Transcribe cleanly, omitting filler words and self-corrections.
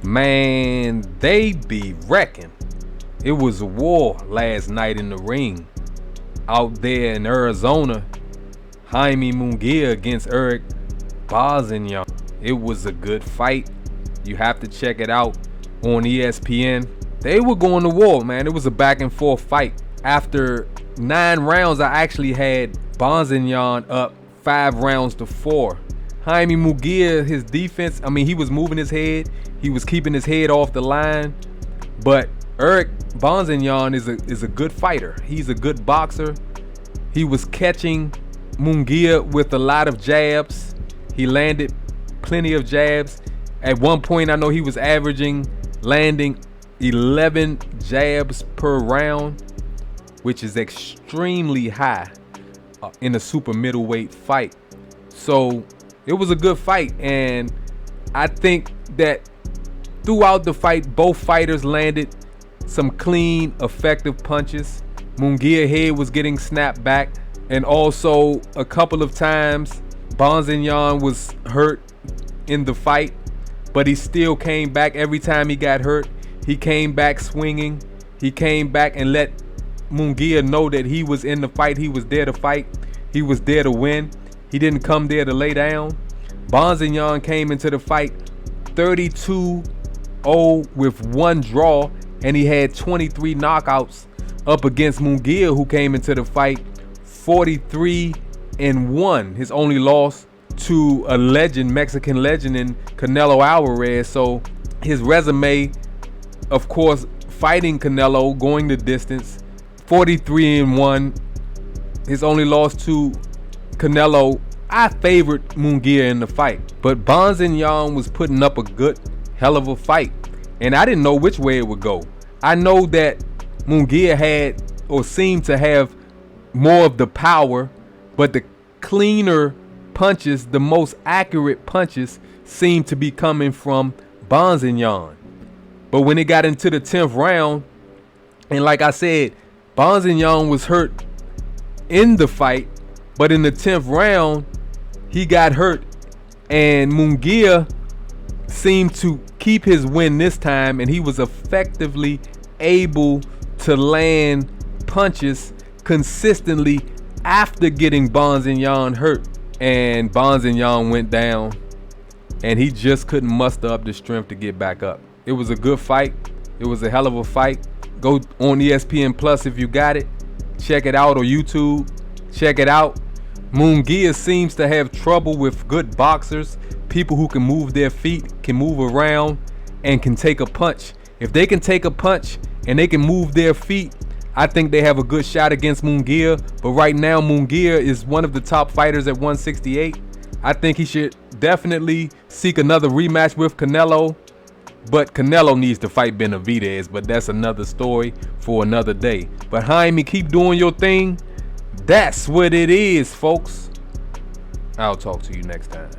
Man, they be wrecking. It was a war last night in the ring. Out there in Arizona, Jaime Munguia against Eric Bazinyan. It was a good fight. You have to check it out on ESPN. They were going to war, man. It was a back and forth fight. After 9 rounds, I actually had Bazinyan up 5 rounds to 4. Jaime Munguia, his defense, he was moving his head. He was keeping his head off the line. But Eric Bazinyan is a good fighter. He's a good boxer. He was catching Munguia with a lot of jabs. He landed plenty of jabs. At one point, I know he was landing 11 jabs per round, which is extremely high in a super middleweight fight. So it was a good fight, and I think that throughout the fight, both fighters landed some clean, effective punches. Munguia's head was getting snapped back, and also a couple of times Bazinyan was hurt in the fight, but he still came back. Every time he got hurt, he came back swinging. He came back and let Munguia know that he was in the fight. He was there to fight. He was there to win. He didn't come there to lay down. Bazinyan came into the fight 32-0 with 1 draw, and he had 23 knockouts up against Munguia, who came into the fight 43-1. His only loss to a legend, Mexican legend, in Canelo Alvarez. So his resume, of course, fighting Canelo, going the distance, 43-1. His only loss to Canelo. I favored Munguia in the fight, but Bazinyan was putting up a good hell of a fight, and I didn't know which way it would go. I know that Munguia had, or seemed to have, more of the power, but the cleaner punches, the most accurate punches, seemed to be coming from Bazinyan. But when it got into the 10th round, and like I said, Bazinyan was hurt in the fight, but in the 10th round, he got hurt, and Munguia seemed to keep his win this time, and he was effectively able to land punches consistently after getting Bazinyan hurt. And Bazinyan went down, and he just couldn't muster up the strength to get back up. It was a good fight. It was a hell of a fight. Go on ESPN Plus if you got it. Check it out, or YouTube. Check it out. Munguia seems to have trouble with good boxers, people who can move their feet, can move around, and can take a punch. If they can take a punch and they can move their feet, I think they have a good shot against Munguia. But right now, Munguia is one of the top fighters at 168. I think he should definitely seek another rematch with Canelo. But Canelo needs to fight Benavidez, but that's another story for another day. But Jaime, keep doing your thing. That's what it is, folks. I'll talk to you next time.